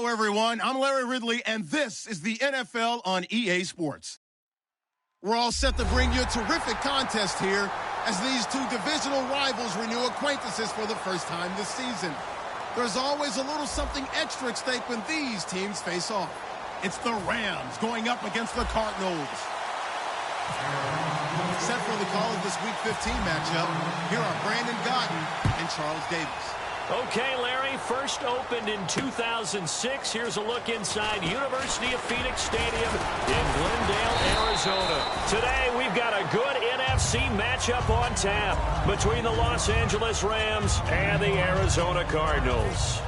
Hello, everyone. I'm Larry Ridley, and this is the NFL on EA Sports. We're all set to bring you a terrific contest here as these two divisional rivals renew acquaintances for the first time this season. There's always a little something extra at stake when these teams face off. It's the Rams going up against the Cardinals. Set for the call of this Week 15 matchup, here are Brandon Gaudin and Charles Davis. Okay, Larry, first opened in 2006. Here's a look inside University of Phoenix Stadium in Glendale, Arizona. Today, we've got a good NFC matchup on tap between the Los Angeles Rams and the Arizona Cardinals.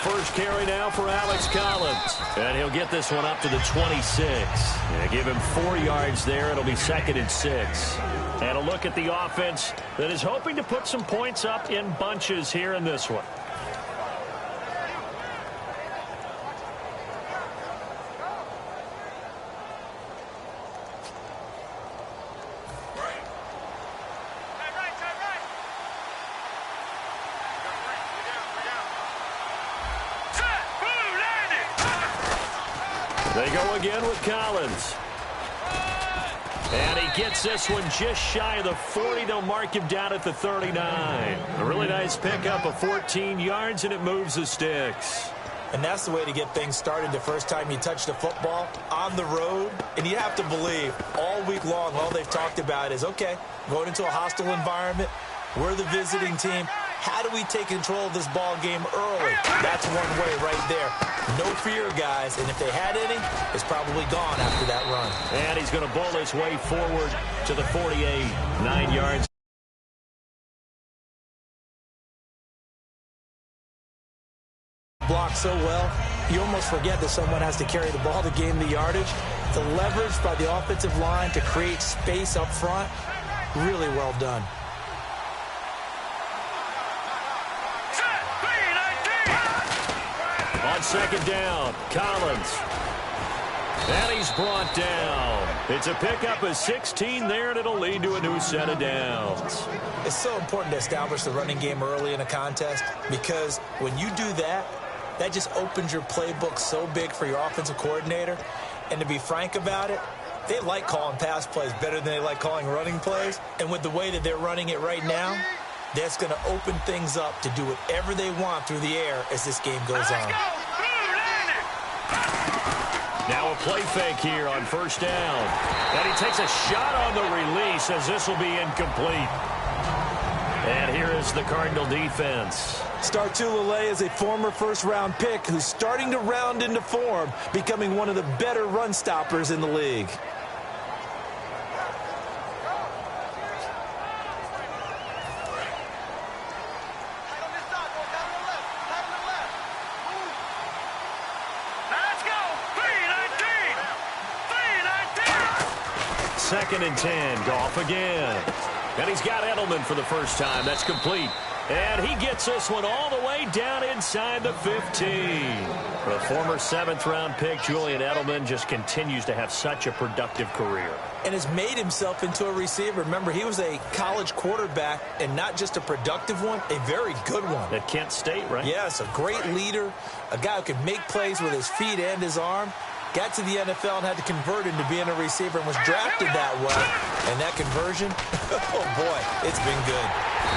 First carry now for Alex Collins. And he'll get this one up to the 26. Give him 4 yards there. It'll be 2nd and 6. And a look at the offense that is hoping to put some points up in bunches here in this one. They go again with Collins. And he gets this one just shy of the 40. They'll mark him down at the 39. A really nice pickup of 14 yards, and it moves the sticks. And that's the way to get things started the first time you touch the football on the road. And you have to believe all week long, all they've talked about is, okay, going into a hostile environment. We're the visiting team. How do we take control of this ball game early? That's one way right there. No fear, guys. And if they had any, it's probably gone after that run. And he's going to bowl his way forward to the 48. 9 yards. Blocked so well, you almost forget that someone has to carry the ball to gain the yardage. The leverage by the offensive line to create space up front, really well done. On second down, Collins. And he's brought down. It's a pickup of 16 there, and it'll lead to a new set of downs. It's so important to establish the running game early in a contest because when you do that, that just opens your playbook so big for your offensive coordinator. And to be frank about it, they like calling pass plays better than they like calling running plays. And with the way that they're running it right now, that's going to open things up to do whatever they want through the air as this game goes on. Now a play fake here on first down. And he takes a shot on the release as this will be incomplete. And here is the Cardinal defense. Startulele is a former first-round pick who's starting to round into form, becoming one of the better run stoppers in the league. Second and 10, Goff again. And he's got Edelman for the first time. That's complete. And he gets this one all the way down inside the 15. The former 7th-round pick, Julian Edelman, just continues to have such a productive career. And has made himself into a receiver. Remember, he was a college quarterback, and not just a productive one, a very good one. At Kent State, right? Yes, a great leader, a guy who could make plays with his feet and his arm. Got to the NFL and had to convert into being a receiver and was drafted that way. And that conversion, oh boy, it's been good.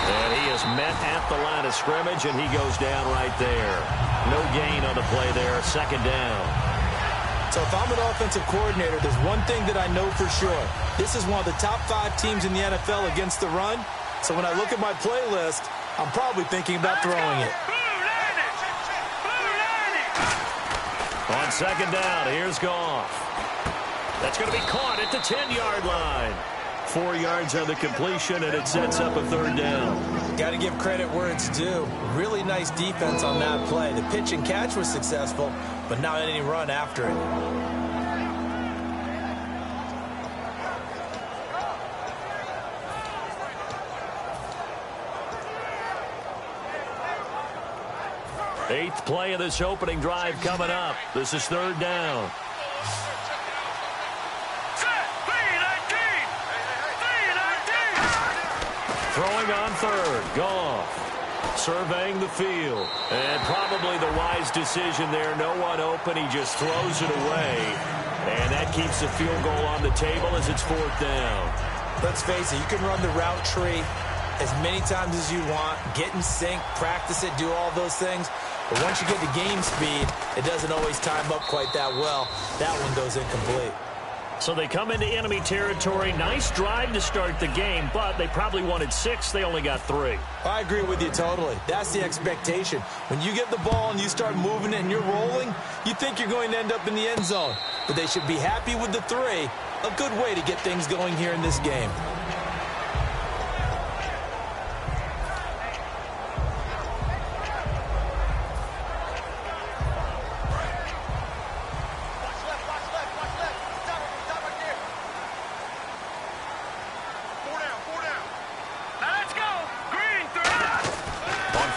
And he is met at the line of scrimmage, and he goes down right there. No gain on the play there, second down. So if I'm an offensive coordinator, there's one thing that I know for sure. This is one of the top 5 teams in the NFL against the run. So when I look at my playlist, I'm probably thinking about throwing it. On second down, here's Goff. That's going to be caught at the 10-yard line. 4 yards on the completion, and it sets up a third down. Got to give credit where it's due. Really nice defense on that play. The pitch and catch was successful, but not any run after it. Eighth play of this opening drive coming up. This is third down. Throwing on third. Goff surveying the field. And probably the wise decision there. No one open. He just throws it away. And that keeps the field goal on the table as it's fourth down. Let's face it, you can run the route tree as many times as you want, get in sync, practice it, do all those things. But once you get to game speed, it doesn't always time up quite that well. That one goes incomplete. So they come into enemy territory. Nice drive to start the game, but they probably wanted 6. They only got 3. I agree with you totally. That's the expectation. When you get the ball and you start moving it and you're rolling, you think you're going to end up in the end zone. But they should be happy with the 3. A good way to get things going here in this game.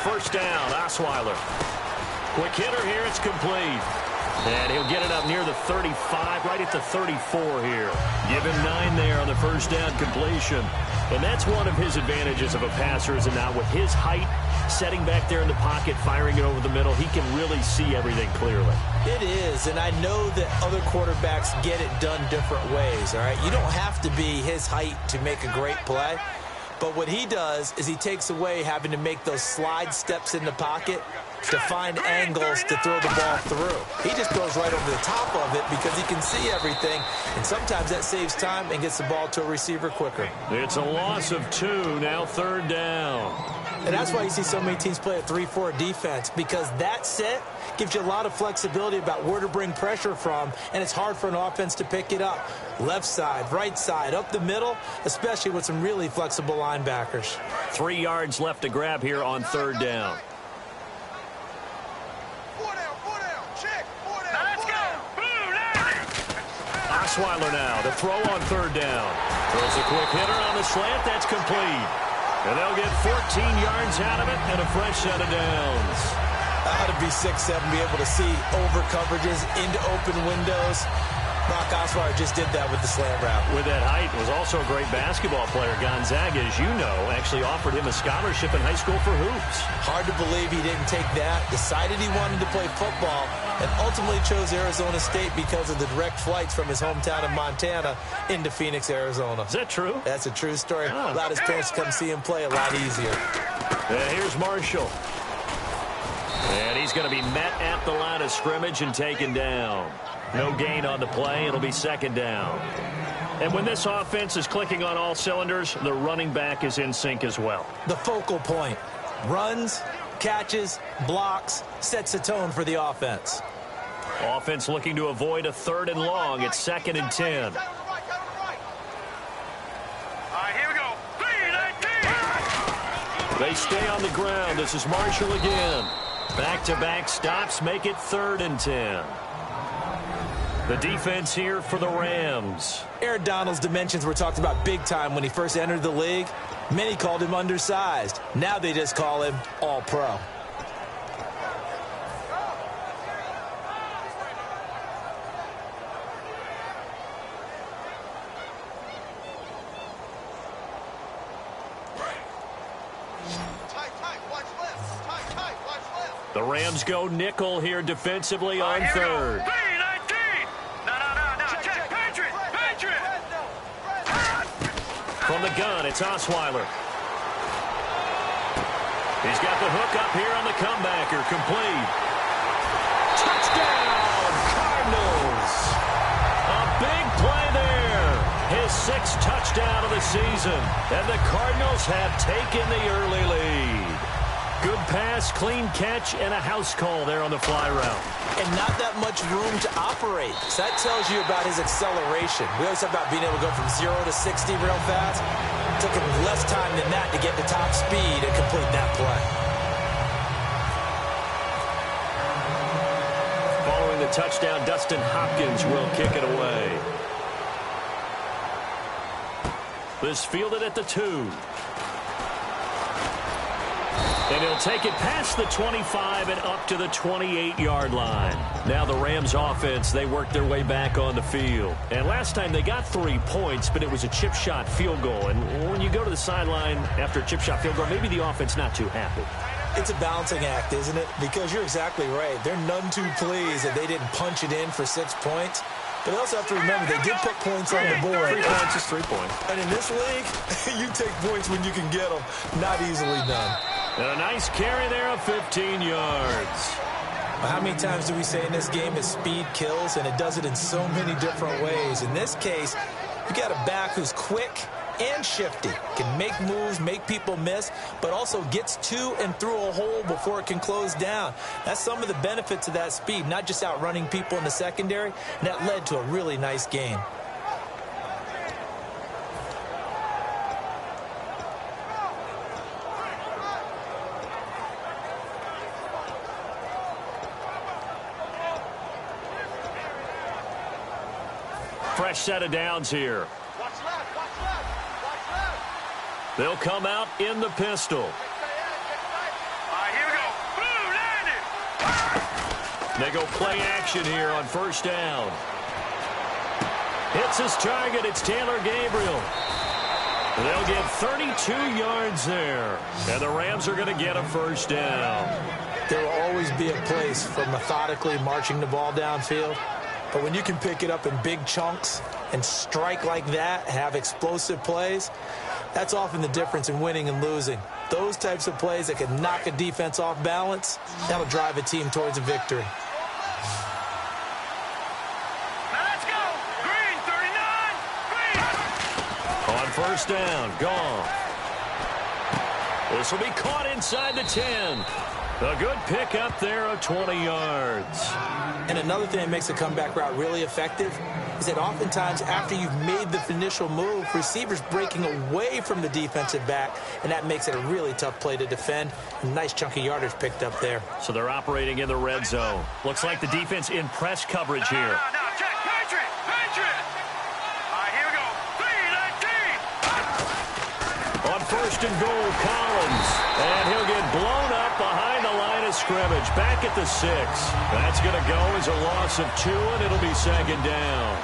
First down, Osweiler. Quick hitter here, it's complete. And he'll get it up near the 35, right at the 34 here. Give him 9 there on the first down completion. And that's one of his advantages of a passer, is now with his height, setting back there in the pocket, firing it over the middle, he can really see everything clearly. It is, and I know that other quarterbacks get it done different ways, all right? You don't have to be his height to make a great play. But what he does is he takes away having to make those slide steps in the pocket to find angles to throw the ball through. He just goes right over the top of it because he can see everything, and sometimes that saves time and gets the ball to a receiver quicker. It's a loss of 2, now third down. And that's why you see so many teams play a 3-4 defense, because that set gives you a lot of flexibility about where to bring pressure from, and it's hard for an offense to pick it up. Left side, right side, up the middle, especially with some really flexible linebackers. 3 yards left to grab here on third down. Osweiler now to throw on third down. Throws a quick hitter on the slant. That's complete. And they'll get 14 yards out of it and a fresh set of downs. How to be 6'7", be able to see over coverages into open windows. Brock Osweiler just did that with the slant route. With that height, was also a great basketball player. Gonzaga, as you know, actually offered him a scholarship in high school for hoops. Hard to believe he didn't take that, decided he wanted to play football, and ultimately chose Arizona State because of the direct flights from his hometown of Montana into Phoenix, Arizona. Is that true? That's a true story. Allowed his parents to come see him play a lot easier. And here's Marshall. And he's going to be met at the line of scrimmage and taken down. No gain on the play. It'll be second down. And when this offense is clicking on all cylinders, the running back is in sync as well. The focal point. Runs, catches, blocks, sets the tone for the offense. Offense looking to avoid a 3rd and long. It's 2nd and 10. They stay on the ground. This is Marshall again. Back-to-back stops make it 3rd and 10. The defense here for the Rams. Aaron Donald's dimensions were talked about big time when he first entered the league. Many called him undersized. Now they just call him all-pro. The Rams go nickel here defensively on 3rd. From the gun, it's Osweiler. He's got the hook up here on the comebacker. Complete. Touchdown, Cardinals. A big play there. His 6th touchdown of the season. And the Cardinals have taken the early lead. Good pass, clean catch, and a house call there on the fly route. And not that much room to operate. So that tells you about his acceleration. We always talk about being able to go from 0 to 60 real fast. It took him less time than that to get to top speed and complete that play. Following the touchdown, Dustin Hopkins will kick it away. This fielded at the 2. And he'll take it past the 25 and up to the 28-yard line. Now the Rams offense, they worked their way back on the field. And last time they got 3 points, but it was a chip shot field goal. And when you go to the sideline after a chip shot field goal, maybe the offense not too happy. It's a balancing act, isn't it? Because you're exactly right. They're none too pleased that they didn't punch it in for 6 points. But they also have to remember they did put points on the board. 3 points is 3 points. And in this league, you take points when you can get them. Not easily done. And a nice carry there of 15 yards. Well, how many times do we say in this game that speed kills, and it does it in so many different ways? In this case, you got a back who's quick and shifty, can make moves, make people miss, but also gets to and through a hole before it can close down. That's some of the benefits of that speed, not just outrunning people in the secondary, and that led to a really nice game. Fresh set of downs here. They'll come out in the pistol. Here we go. They go play action here on first down. Hits his target. It's Taylor Gabriel. They'll get 32 yards there. And the Rams are going to get a first down. There will always be a place for methodically marching the ball downfield. But when you can pick it up in big chunks and strike like that, have explosive plays, that's often the difference in winning and losing. Those types of plays that can knock a defense off balance, that'll drive a team towards a victory. Now let's go. Green, 39. Green. On first down, gone. This will be caught inside the 10. A good pick up there of 20 yards. And another thing that makes a comeback route really effective is that oftentimes after you've made the initial move, receivers breaking away from the defensive back, and that makes it a really tough play to defend. A nice chunk of yardage picked up there. So they're operating in the red zone. Looks like the defense in press coverage here. No, check. Patriot. Here we go. 3-19. On first and goal, Collins. And he'll get blown up behind the line of scrimmage. Back at the 6. That's going to go as a loss of 2, and it'll be second down.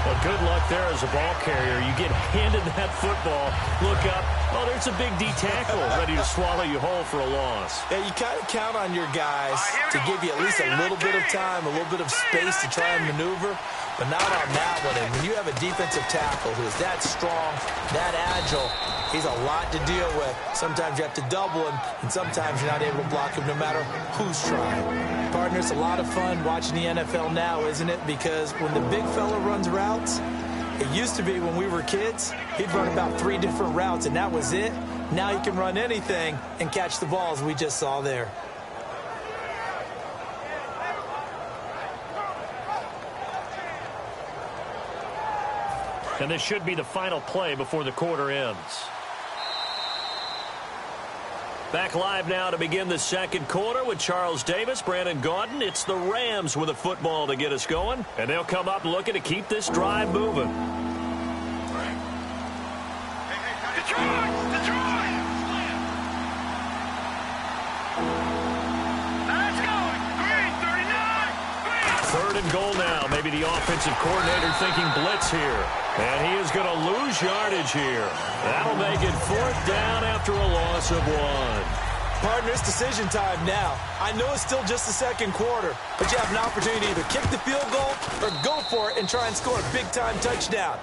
Well, good luck there as a ball carrier. You get handed that football, look up, oh, there's a big D tackle ready to swallow you whole for a loss. Yeah, you kind of count on your guys to give you at least a little bit of time, a little bit of space to try and maneuver, but not on that one. And when you have a defensive tackle who is that strong, that agile, he's a lot to deal with. Sometimes you have to double him, and sometimes you're not able to block him no matter who's trying. Partner, it's a lot of fun watching the NFL now, isn't it? Because when the big fella runs routes, it used to be when we were kids, he'd run about 3 different routes, and that was it. Now he can run anything and catch the balls we just saw there. And this should be the final play before the quarter ends. Back live now to begin the second quarter with Charles Davis, Brandon Gaudin. It's the Rams with a football to get us going. And they'll come up looking to keep this drive moving. Detroit. Let's go. Green, 39. Green. Third and goal now. Maybe the offensive coordinator thinking blitz here. And he is going to lose yardage here. That'll make it 4th down after a loss of 1. Partner, it's decision time now. I know it's still just the second quarter, but you have an opportunity to either kick the field goal or go for it and try and score a big-time touchdown.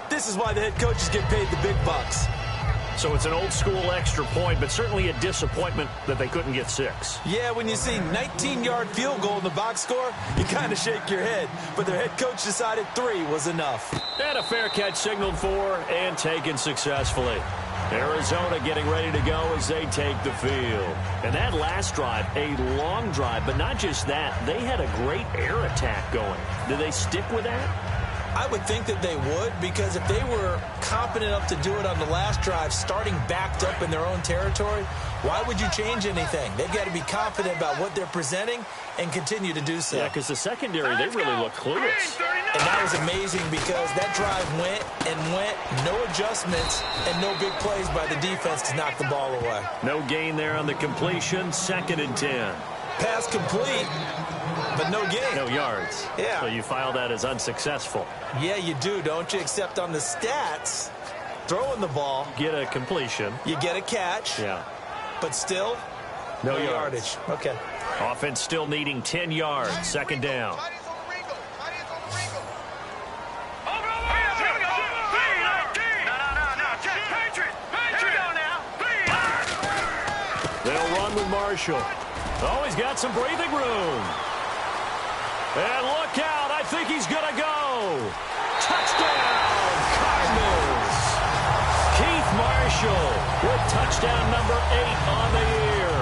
This is why the head coaches get paid the big bucks. So it's an old-school extra point, but certainly a disappointment that they couldn't get 6. Yeah, when you see 19-yard field goal in the box score, you kind of shake your head. But their head coach decided 3 was enough. And a fair catch signaled for and taken successfully. Arizona getting ready to go as they take the field. And that last drive, a long drive, but not just that. They had a great air attack going. Did they stick with that? I would think that they would, because if they were confident enough to do it on the last drive, starting backed up in their own territory, why would you change anything? They've got to be confident about what they're presenting and continue to do so. Yeah, because the secondary, they really look clueless. And that was amazing because that drive went and went, no adjustments and no big plays by the defense to knock the ball away. No gain there on the completion, 2nd and 10. Pass complete, but no gain. No yards. Yeah. So you file that as unsuccessful. Yeah, you do, don't you? Except on the stats, throwing the ball. Get a completion. You get a catch. Yeah. But still, no yardage. Okay. Offense still needing 10 yards, 2nd down. They'll run with Marshall. Oh, he's got some breathing room. And look out. I think he's going to go. Touchdown, Cardinals. Keith Marshall with touchdown number 8 on the year.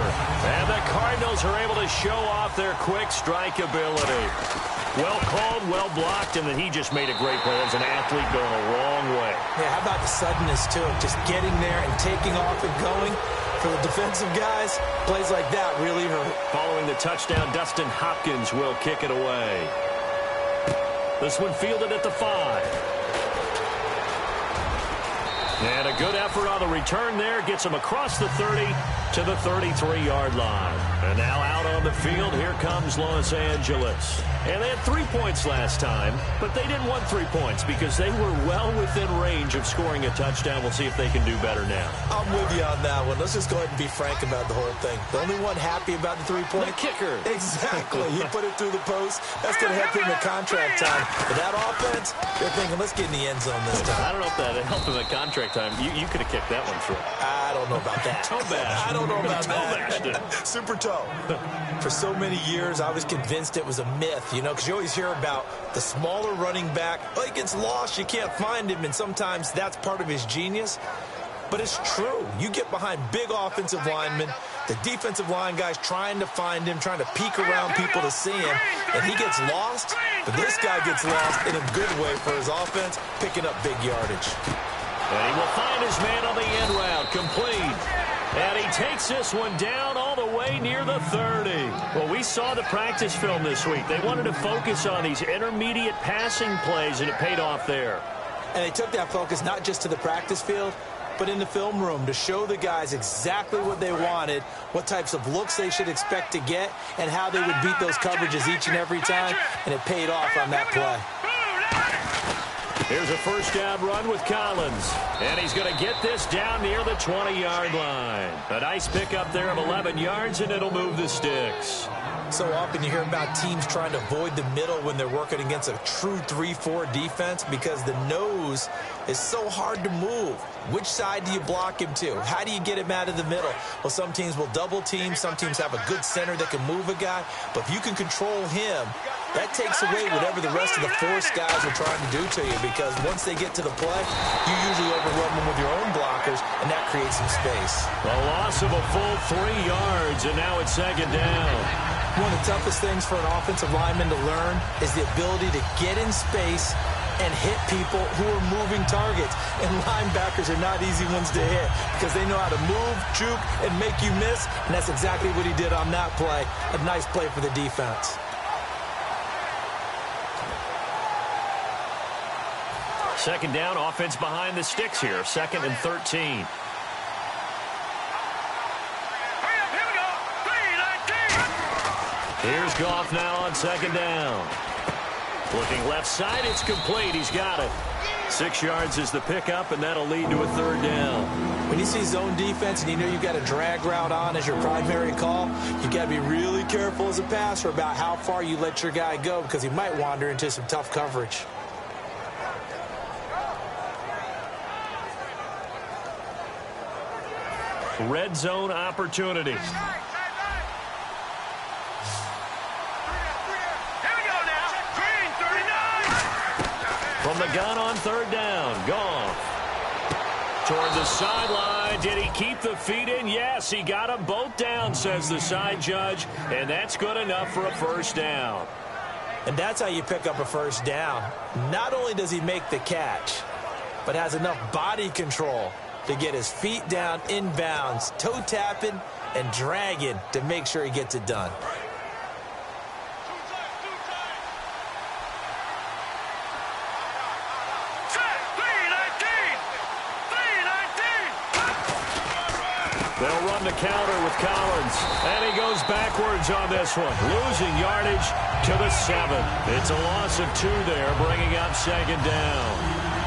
And the Cardinals are able to show off their quick strike ability. Well called, well blocked, and then he just made a great play as an athlete going a long way. Yeah, how about the suddenness to it? Just getting there and taking off and going. For the defensive guys, plays like that really hurt. Following the touchdown, Dustin Hopkins will kick it away. This one fielded at the 5. And a good effort on the return there. Gets him across the 30 to the 33-yard line. And now out on the field, here comes Los Angeles. And they had 3 points last time, but they didn't want 3 points because they were well within range of scoring a touchdown. We'll see if they can do better now. I'm with you on that one. Let's just go ahead and be frank about the whole thing. The only one happy about the 3-point? The kicker. Exactly. He put it through the post. That's going to help him in contract time. But that offense, they're thinking, let's get in the end zone this time. I don't know if that helped him at contract time. You could have kicked that one through. I don't know about that. Toe bash. I don't know about that. Super toe. For so many years, I was convinced it was a myth, you know, because you always hear about the smaller running back. Oh, he gets lost. You can't find him, and sometimes that's part of his genius. But it's true. You get behind big offensive linemen, the defensive line guys trying to find him, trying to peek around people to see him, and he gets lost. But this guy gets lost in a good way for his offense, picking up big yardage. And he will find his man on the end route, complete. And he takes this one down all the way near the 30. Well, we saw the practice film this week. They wanted to focus on these intermediate passing plays, and it paid off there. And they took that focus not just to the practice field, but in the film room to show the guys exactly what they wanted, what types of looks they should expect to get, and how they would beat those coverages each and every time, and it paid off on that play. Here's a first down run with Collins, and he's going to get this down near the 20-yard line. A nice pickup there of 11 yards, and it'll move the sticks. So often you hear about teams trying to avoid the middle when they're working against a true 3-4 defense because the nose is so hard to move. Which side do you block him to? How do you get him out of the middle? Well, some teams will double team. Some teams have a good center that can move a guy. But if you can control him, that takes away whatever the rest of the force guys are trying to do to you because once they get to the play, you usually overrun them with your own blockers, and that creates some space. A loss of a full 3 yards, and now it's 2nd down. One of the toughest things for an offensive lineman to learn is the ability to get in space and hit people who are moving targets. And linebackers are not easy ones to hit because they know how to move, juke, and make you miss. And that's exactly what he did on that play. A nice play for the defense. Second down, offense behind the sticks here. 2nd and 13. Here's Goff now on 2nd down. Looking left side, it's complete. He's got it. 6 yards is the pickup, and that'll lead to a 3rd down. When you see zone defense and you know you've got a drag route on as your primary call, you've got to be really careful as a passer about how far you let your guy go because he might wander into some tough coverage. Red zone opportunity. From the gun on 3rd down, Goff. Toward the sideline, did he keep the feet in? Yes, he got them both down, says the side judge, and that's good enough for a 1st down. And that's how you pick up a 1st down. Not only does he make the catch, but has enough body control to get his feet down inbounds, toe tapping and dragging to make sure he gets it done. counter with Collins. And he goes backwards on this one, losing yardage to the 7. It's a loss of 2 there, bringing up second down.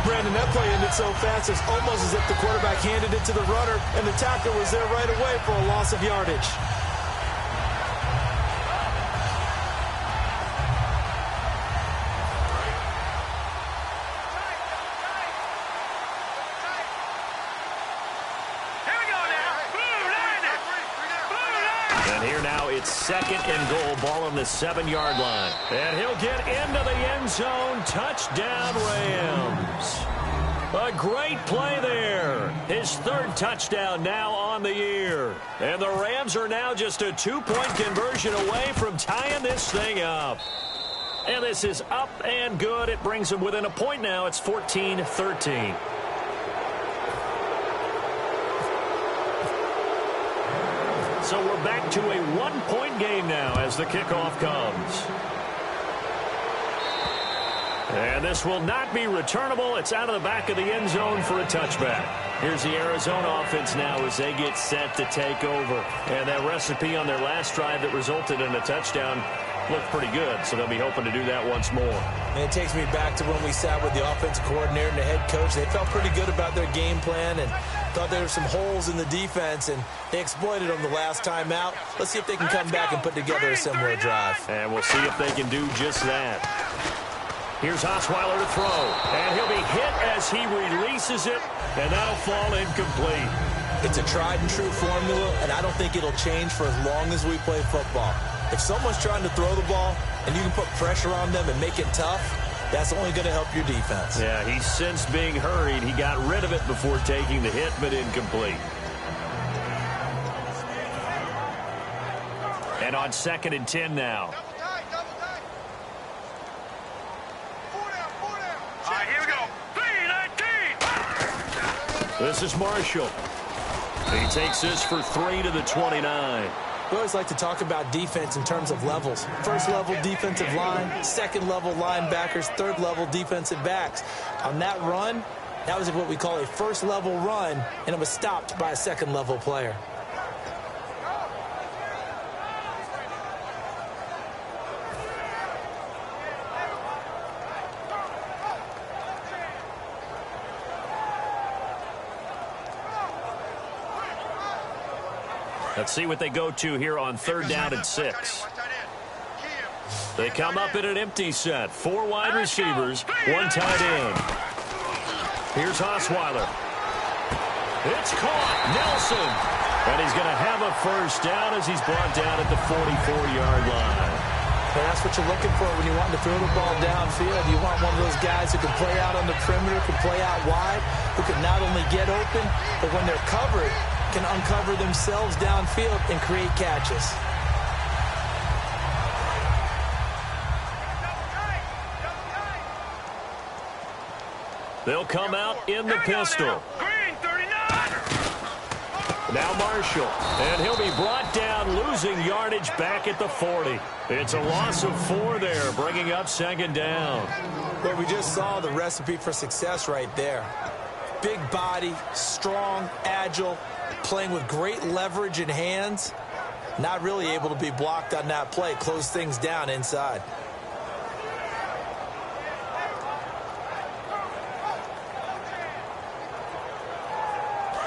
Brandon, that play ended so fast, it's almost as if the quarterback handed it to the runner, and the tackler was there right away for a loss of yardage. It's second and goal, ball on the 7-yard line. And he'll get into the end zone. Touchdown, Rams. A great play there. His 3rd touchdown now on the year. And the Rams are now just a 2-point conversion away from tying this thing up. And this is up and good. It brings them within a point now. It's 14-13. So we're back to a 1-point game now as the kickoff comes. And this will not be returnable. It's out of the back of the end zone for a touchback. Here's the Arizona offense now as they get set to take over. And that recipe on their last drive that resulted in a touchdown looked pretty good, so they'll be hoping to do that once more. And it takes me back to when we sat with the offensive coordinator and the head coach. They felt pretty good about their game plan and thought there were some holes in the defense, and they exploited them the last time out. Let's see if they can come back and put together a similar drive. And we'll see if they can do just that. Here's Osweiler to throw, and he'll be hit as he releases it, and that'll fall incomplete. It's a tried-and-true formula, and I don't think it'll change for as long as we play football. If someone's trying to throw the ball and you can put pressure on them and make it tough, that's only going to help your defense. Yeah, he's since being hurried. He got rid of it before taking the hit, but incomplete. And on 2nd and 10 now. All right, here we go. 3-19. This is Marshall. He takes this for 3 to the 29. We always like to talk about defense in terms of levels. First level defensive line, second level linebackers, third level defensive backs. On that run, that was what we call a first level run, and it was stopped by a second level player. Let's see what they go to here on 3rd down and 6. They come up in an empty set. 4 wide receivers, 1 tight end. Here's Osweiler. It's caught. Nelson. And he's going to have a first down as he's brought down at the 44-yard line. And that's what you're looking for when you want to throw the ball downfield. You want one of those guys who can play out on the perimeter, can play out wide, who can not only get open, but when they're covered, can uncover themselves downfield and create catches. They'll come out in the pistol. Green, 39. Now Marshall, and he'll be brought down, losing yardage back at the 40. It's a loss of 4 there, bringing up 2nd down. Well, we just saw the recipe for success right there. Big body, strong, agile, playing with great leverage in hands. Not really able to be blocked on that play. Close things down inside.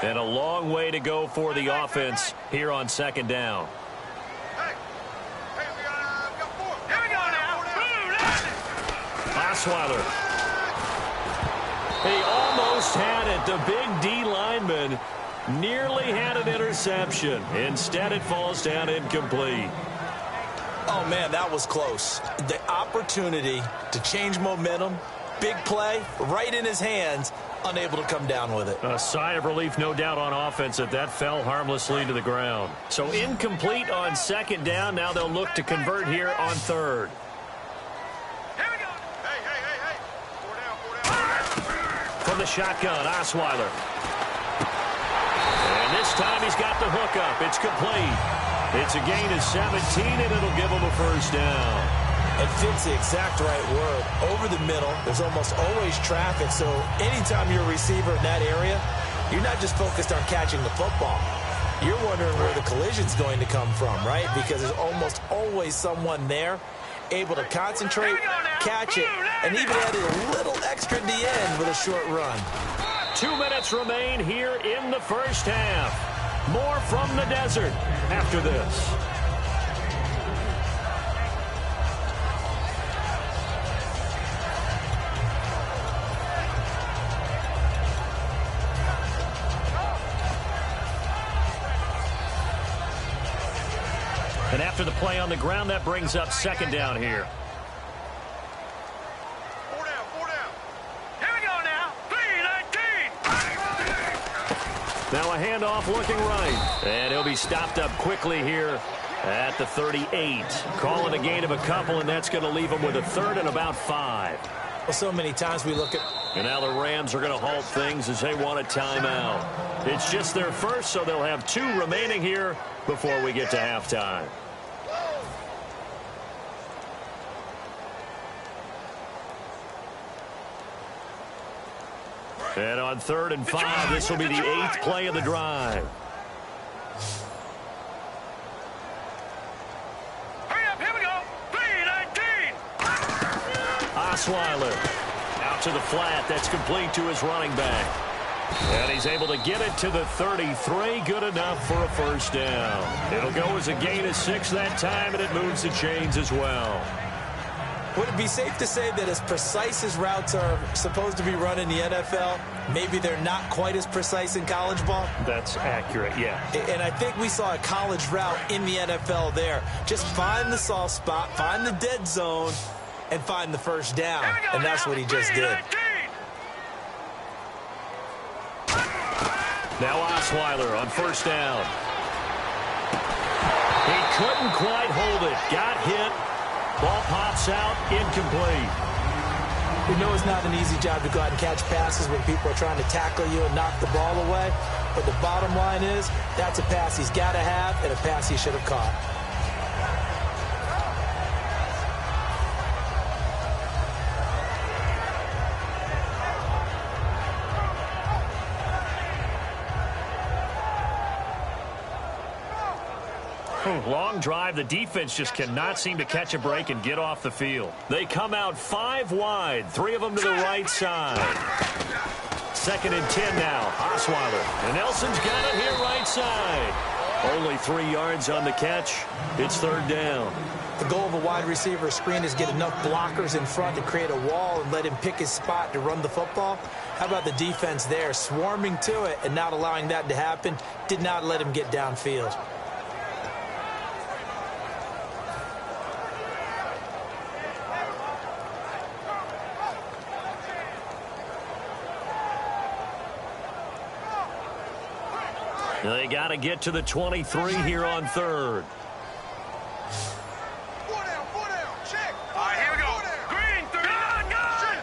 And a long way to go for the offense here on 2nd down. Hey, we got 4. Here we go now. Osweiler. He almost had it. The big D lineman nearly had an interception. Instead, it falls down incomplete. Oh, man, that was close. The opportunity to change momentum, big play, right in his hands, unable to come down with it. A sigh of relief, no doubt, on offense that fell harmlessly to the ground. So incomplete on 2nd down. Now they'll look to convert here on 3rd. Here we go. Hey. 4 down. From the shotgun, Osweiler. And this time he's got the hook up. It's complete. It's a gain of 17, and it'll give him a first down. It fits the exact right word. Over the middle, there's almost always traffic, so anytime you're a receiver in that area, you're not just focused on catching the football. you're wondering where the collision's going to come from, right? Because there's almost always someone there able to concentrate, catch it, and even add a little extra at the end with a short run. 2 minutes remain here in the first half. More from the desert after this. And after the play on the ground, that brings up second down here. Four down. Here we go now. 3-19. Now a handoff looking right. And he'll be stopped up quickly here at the 38. Calling a gain of a couple, and that's going to leave him with a third and about 5. Well, so many times we look at... And now the Rams are going to halt things as they want a timeout. It's just their first, so they'll have 2 remaining here before we get to halftime. And on 3rd and 5, this will be the 8th play of the drive. Hurry up, here we go. 3-19. Osweiler out to the flat. That's complete to his running back. And he's able to get it to the 33. Good enough for a first down. It'll go as a gain of 6 that time, and it moves the chains as well. Would it be safe to say that as precise as routes are supposed to be run in the NFL, maybe they're not quite as precise in college ball? That's accurate, yeah. And I think we saw a college route in the NFL there. Just find the soft spot, find the dead zone, and find the first down. And that's what he just did. Now Osweiler on first down. He couldn't quite hold it. Got hit. Ball pops out, incomplete. We know it's not an easy job to go out and catch passes when people are trying to tackle you and knock the ball away. But the bottom line is, that's a pass he's got to have and a pass he should have caught. Long drive. The defense just cannot seem to catch a break and get off the field. They come out 5 wide, 3 of them to the right side. 2nd and 10 now. Osweiler. And Nelson's got it here right side. Only 3 yards on the catch. It's 3rd down. The goal of a wide receiver screen is get enough blockers in front to create a wall and let him pick his spot to run the football. How about the defense there, swarming to it and not allowing that to happen? Did not let him get downfield. They got to get to the 23 here on 3rd. 4 down. Check. All right, here we go. Green, 39. Gun.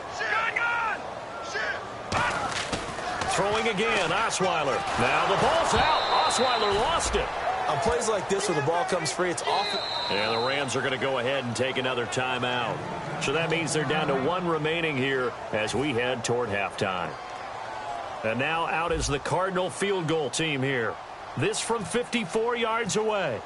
Throwing again, Osweiler. Now the ball's out. Osweiler lost it. On plays like this where the ball comes free, it's awful. And the Rams are going to go ahead and take another timeout. So that means they're down to 1 remaining here as we head toward halftime. And now out is the Cardinal field goal team here. This from 54 yards away.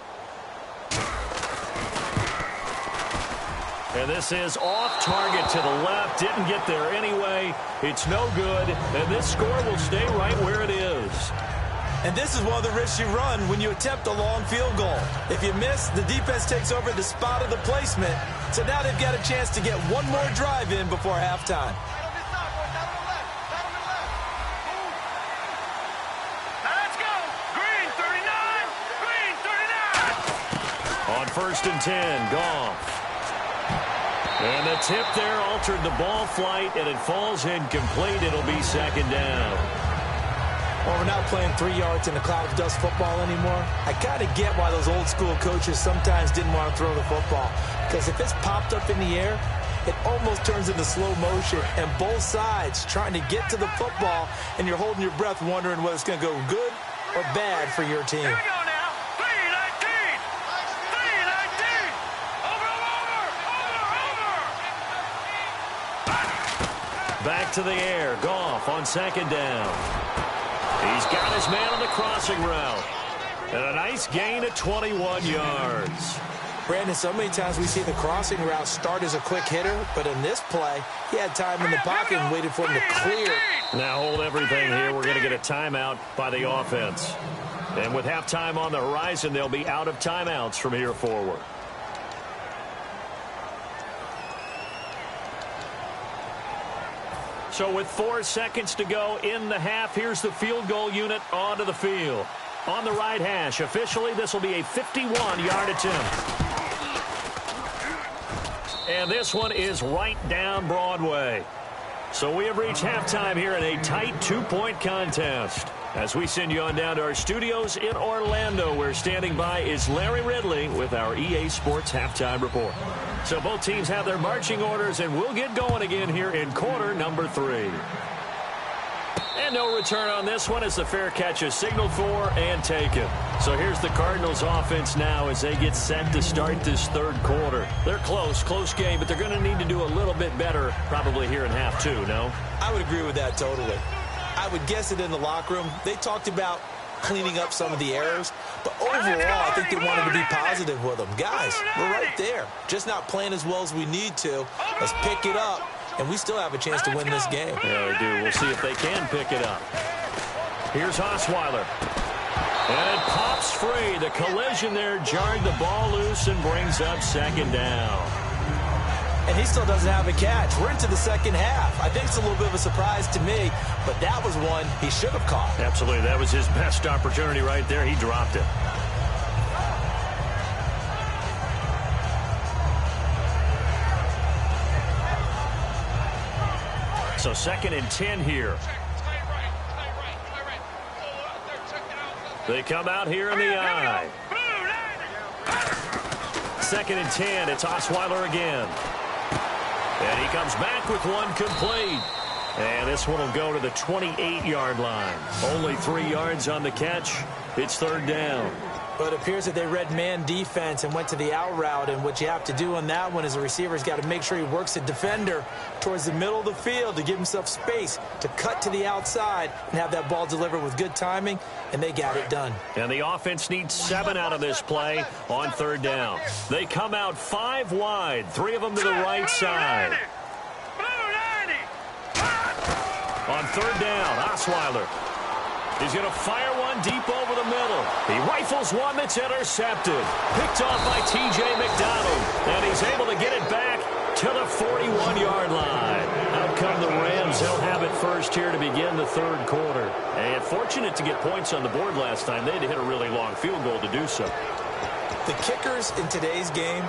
And this is off target to the left. Didn't get there anyway. It's no good. And this score will stay right where it is. And this is one of the risks you run when you attempt a long field goal. If you miss, the defense takes over the spot of the placement. So now they've got a chance to get one more drive in before halftime. On 1st and 10, Goff. And the tip there altered the ball flight, and it falls incomplete. It'll be 2nd down. Well, we're not playing 3 yards in a cloud of dust football anymore. I kind of get why those old school coaches sometimes didn't want to throw the football. Because if it's popped up in the air, it almost turns into slow motion. And both sides trying to get to the football, and you're holding your breath wondering whether it's going to go good or bad for your team. Here we go now. 3-19. 3-19. Over. Back to the air. Goff on 2nd down. He's got his man on the crossing route. And a nice gain of 21 yards. Brandon, so many times we see the crossing route start as a quick hitter, but in this play, he had time in the pocket and waited for him to clear. Now hold everything here. We're going to get a timeout by the offense. And with halftime on the horizon, they'll be out of timeouts from here forward. So with 4 seconds to go in the half, here's the field goal unit onto the field. On the right hash, officially, this will be a 51-yard attempt. And this one is right down Broadway. So we have reached halftime here in a tight 2-point contest. As we send you on down to our studios in Orlando, where standing by is Larry Ridley with our EA Sports Halftime Report. So both teams have their marching orders, and we'll get going again here in quarter number 3. And no return on this one as the fair catch is signaled for and taken. So here's the Cardinals offense now as they get set to start this third quarter. They're close game, but they're going to need to do a little bit better probably here in half 2, no? I would agree with that totally. I would guess it in the locker room. They talked about cleaning up some of the errors, but overall I think they wanted to be positive with them. Guys, we're right there. Just not playing as well as we need to. Let's pick it up. And we still have a chance to win this game. Yeah, we do. We'll see if they can pick it up. Here's Osweiler. And it pops free. The collision there jarred the ball loose and brings up second down. And he still doesn't have a catch. We're into the second half. I think it's a little bit of a surprise to me, but that was one he should have caught. Absolutely. That was his best opportunity right there. He dropped it. So 2nd and 10 here. They come out here in the eye. 2nd and 10. It's Osweiler again. And he comes back with one complete. And this one will go to the 28-yard line. Only 3 yards on the catch. It's third down. But it appears that they read man defense and went to the out route. And what you have to do on that one is the receiver's got to make sure he works the defender towards the middle of the field to give himself space to cut to the outside and have that ball delivered with good timing. And they got it done. And the offense needs 7 out of this play on third down. They come out 5 wide, 3 of them to the right side. On third down, Osweiler. He's going to fire one deep over the middle. He rifles one that's intercepted. Picked off by T.J. McDonald. And he's able to get it back to the 41-yard line. Out come the Rams. They'll have it first here to begin the third quarter. And fortunate to get points on the board last time. They had to hit a really long field goal to do so. The kickers in today's game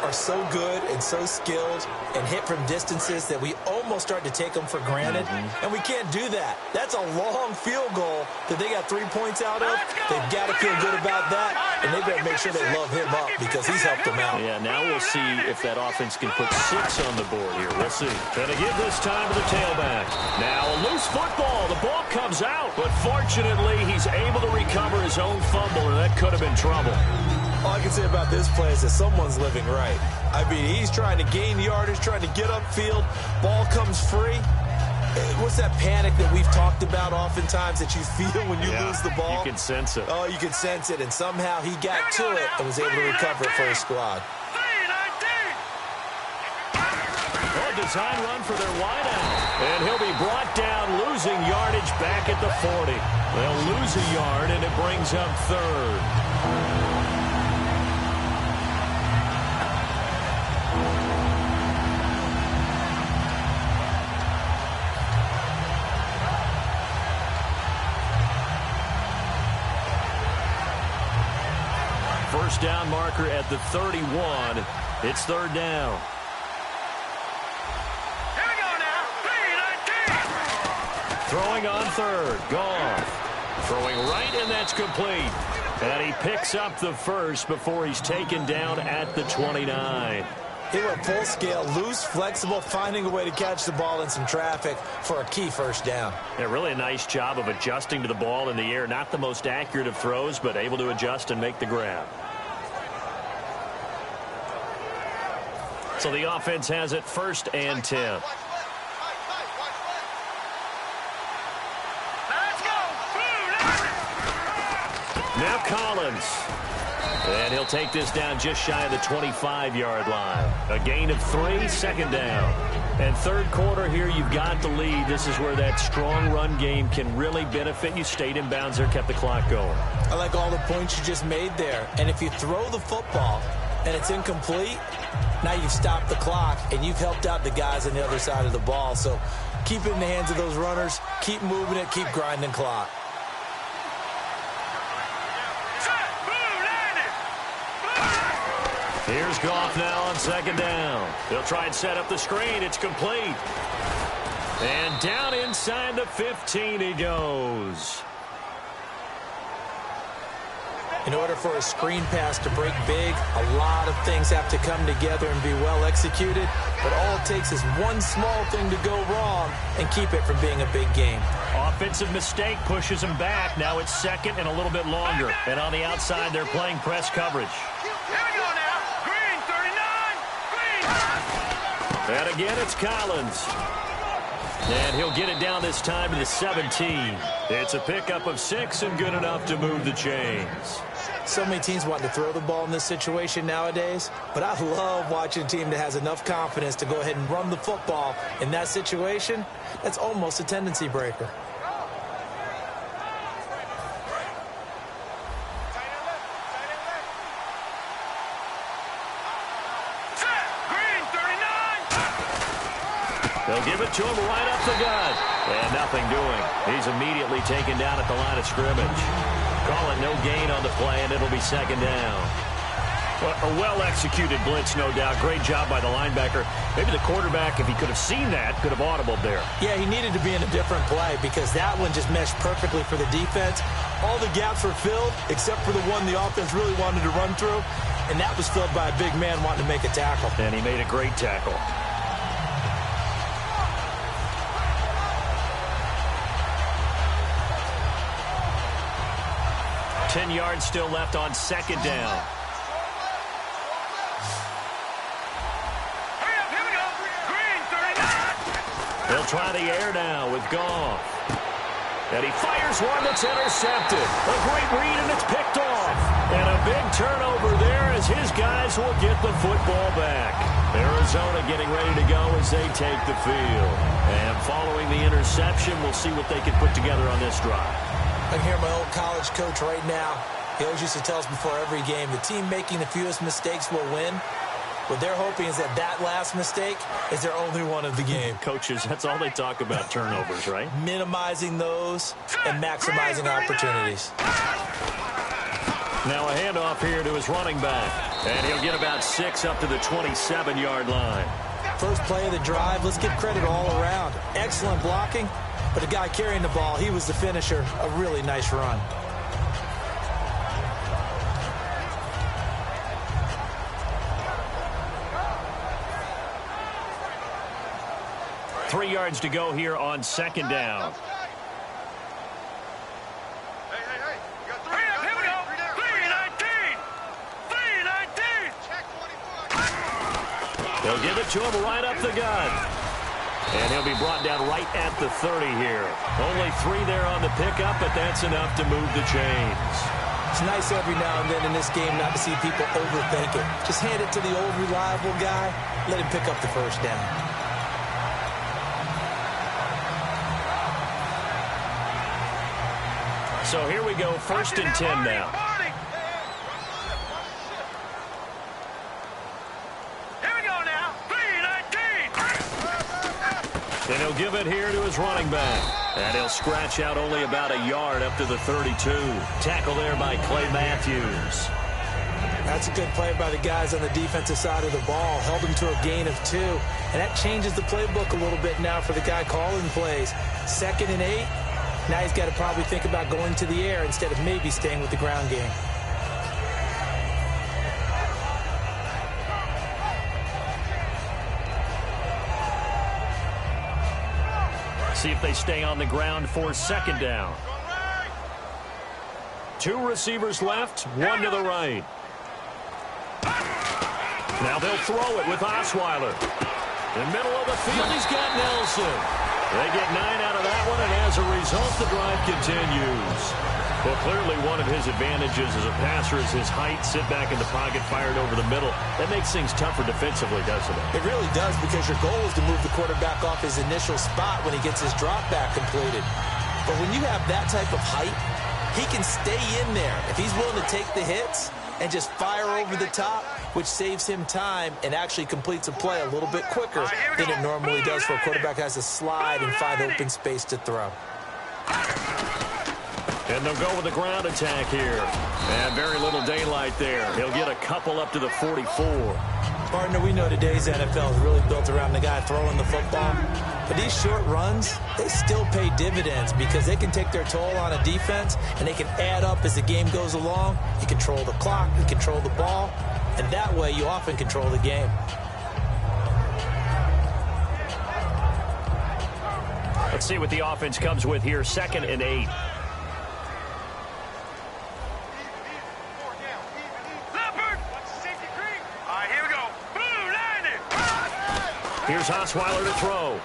are so good and so skilled and hit from distances that we almost start to take them for granted. And we can't do that. That's a long field goal that they got 3 points out of. They've got to feel good about that, and they better make sure they love him up because he's helped them out. Yeah, now we'll see if that offense can put 6 on the board here. We'll see. Going to give this time to the tailback. Now a loose football. The ball comes out, but fortunately he's able to recover his own fumble, and that could have been trouble. All I can say about this play is that someone's living right. I mean, he's trying to gain yardage, trying to get upfield. Ball comes free. What's that panic that we've talked about oftentimes that you feel when you lose the ball? You can sense it. Oh, you can sense it. And somehow he got to it and was able to recover it for his squad. Oh, design run for their wideout. And he'll be brought down, losing yardage back at the 40. They'll lose a yard, and it brings up third. First down marker at the 31. It's third down. Here we go now. 3-19. Throwing on third. Goff. Throwing right, and that's complete. And he picks up the first before he's taken down at the 29. He went full scale, loose, flexible, finding a way to catch the ball in some traffic for a key first down. Yeah, really a nice job of adjusting to the ball in the air. Not the most accurate of throws, but able to adjust and make the grab. So the offense has it first and 10. Let's go. Now Collins. And he'll take this down just shy of the 25-yard line. A gain of 3, second down. And third quarter here, you've got the lead. This is where that strong run game can really benefit you. Stayed in bounds there, kept the clock going. I like all the points you just made there. And if you throw the football and it's incomplete, now you've stopped the clock and you've helped out the guys on the other side of the ball. So keep it in the hands of those runners. Keep moving it. Keep grinding clock. Here's Goff now on second down. They'll try and set up the screen. It's complete. And down inside the 15 he goes. In order for a screen pass to break big, a lot of things have to come together and be well executed. But all it takes is one small thing to go wrong and keep it from being a big game. Offensive mistake pushes him back. Now it's second and a little bit longer. And on the outside, they're playing press coverage. Here we go now. Green, 39. Green. And again, it's Collins. And he'll get it down this time to the 17. It's a pickup of 6 and good enough to move the chains. So many teams want to throw the ball in this situation nowadays, but I love watching a team that has enough confidence to go ahead and run the football. In that situation, that's almost a tendency breaker. They'll give it to him right up the gut. And nothing doing. He's immediately taken down at the line of scrimmage. Call it no gain on the play, and it'll be second down. Well, a well-executed blitz, no doubt. Great job by the linebacker. Maybe the quarterback, if he could have seen that, could have audibled there. Yeah, he needed to be in a different play because that one just meshed perfectly for the defense. All the gaps were filled except for the one the offense really wanted to run through, and that was filled by a big man wanting to make a tackle. And he made a great tackle. 10 yards still left on second down. Here we go. Green, 39. They'll try the air now with Goff. And he fires one that's intercepted. A great read, and it's picked off. And a big turnover there as his guys will get the football back. Arizona getting ready to go as they take the field. And following the interception, we'll see what they can put together on this drive. I can hear my old college coach right now. He always used to tell us before every game, the team making the fewest mistakes will win. What they're hoping is that that last mistake is their only one of the game. Coaches, that's all they talk about, turnovers, right? Minimizing those and maximizing opportunities. Now a handoff here to his running back. And he'll get about 6 up to the 27-yard line. First play of the drive, let's give credit all around. Excellent blocking. But the guy carrying the ball, he was the finisher. A really nice run. Three yards to go here on second down. Hey. You got 3. Here we go. 3-19. 3-19. They'll give it to him right up the gut. And he'll be brought down right at the 30 here. Only 3 there on the pickup, but that's enough to move the chains. It's nice every now and then in this game not to see people overthink it. Just hand it to the old reliable guy. Let him pick up the first down. So here we go, 1st and 10 now. Here we go now. 3-19. And he'll give it here to his running back. And he'll scratch out only about a yard up to the 32. Tackle there by Clay Matthews. That's a good play by the guys on the defensive side of the ball. Held him to a gain of 2. And that changes the playbook a little bit now for the guy calling plays. 2nd and 8. Now he's got to probably think about going to the air instead of maybe staying with the ground game. See if they stay on the ground for second down. 2 receivers left, 1 to the right. Now they'll throw it with Osweiler. In the middle of the field, he's got Nelson. They get 9 out of that one, and as a result, the drive continues. Well, clearly one of his advantages as a passer is his height. Sit back in the pocket, fired over the middle. That makes things tougher defensively, doesn't it? It really does, because your goal is to move the quarterback off his initial spot when he gets his drop back completed. But when you have that type of height, he can stay in there. If he's willing to take the hits and just fire over the top, which saves him time and actually completes a play a little bit quicker than it normally does for a quarterback has to slide and find open space to throw. And they'll go with the ground attack here. And very little daylight there. He'll get a couple up to the 44. Partner, we know today's NFL is really built around the guy throwing the football. But these short runs, they still pay dividends because they can take their toll on a defense, and they can add up as the game goes along. You control the clock, you control the ball, and that way you often control the game. Let's see what the offense comes with here. 2nd and 8. Here's Osweiler to throw.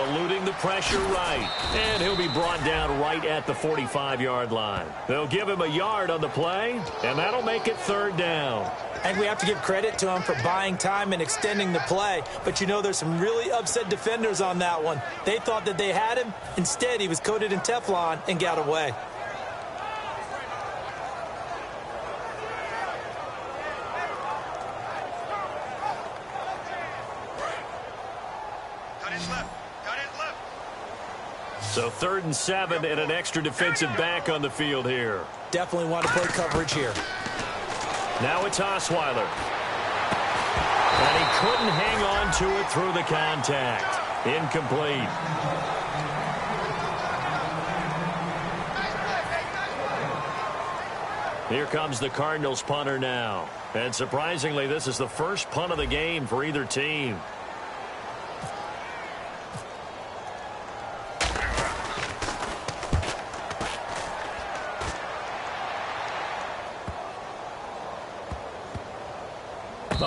Eluding the pressure right. And he'll be brought down right at the 45-yard line. They'll give him a yard on the play, and that'll make it 3rd down. And we have to give credit to him for buying time and extending the play. But you know, there's some really upset defenders on that one. They thought that they had him. Instead, he was coated in Teflon and got away. So 3rd and 7 and an extra defensive back on the field here. Definitely want to play coverage here. Now it's Osweiler. And he couldn't hang on to it through the contact. Incomplete. Here comes the Cardinals punter now. And surprisingly, this is the first punt of the game for either team.